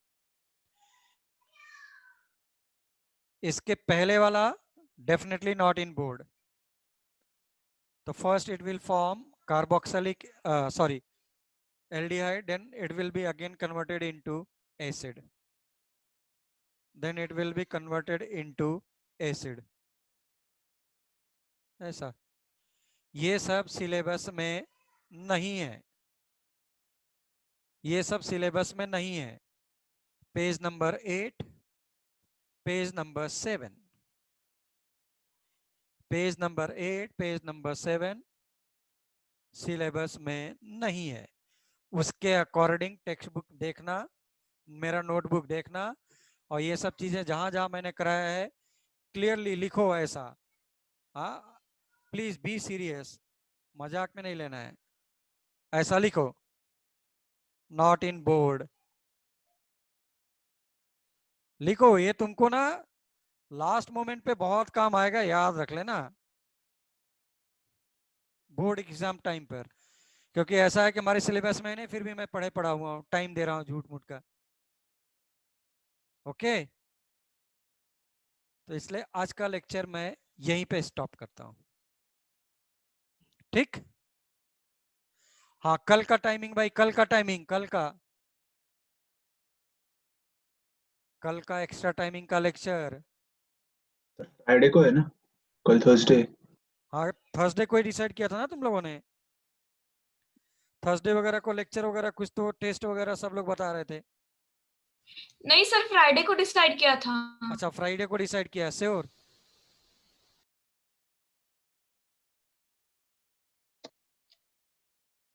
इसके पहले वाला डेफिनेटली नॉट इन बोर्ड। तो first it will form carboxylic aldehyde, then it will be again converted into acid, then it will be converted into acid, ऐसा। ये सब सिलेबस में नहीं है, ये सब सिलेबस में नहीं है। Page number 8, page number 7, page number 8, page number 7 syllabus में नहीं है। उसके अकॉर्डिंग टेक्स्ट बुक देखना, मेरा नोटबुक देखना, और ये सब चीजें जहां जहां मैंने कराया है क्लियरली लिखो ऐसा। हाँ, प्लीज बी सीरियस, मजाक में नहीं लेना है, ऐसा लिखो, नॉट इन बोर्ड लिखो। ये तुमको ना लास्ट मोमेंट पे बहुत काम आएगा, याद रख लेना, बोर्ड एग्जाम टाइम पर। क्योंकि ऐसा है कि हमारे सिलेबस में नहीं, फिर भी मैं पढ़ा हुआ हूँ, टाइम दे रहा हूँ झूठ मूठ का। ओके, तो इसलिए आज का लेक्चर मैं यहीं पे स्टॉप करता हूँ, ठीक। हाँ, कल का टाइमिंग भाई, कल का टाइमिंग, कल का एक्स्ट्रा टाइमिंग का लेक्चर फ्राइडे को है ना, कल थर्सडे। हाँ, थर्सडे को ही डिसाइड किया था ना तुम लोगों ने। थर्सडे वगैरह को लेक्चर वगैरह कुछ तो टेस्ट वगैरह सब लोग बता रहे थे। नहीं सर, फ्राइडे को डिसाइड किया था। अच्छा, फ्राइडे को डिसाइड किया, श्योर?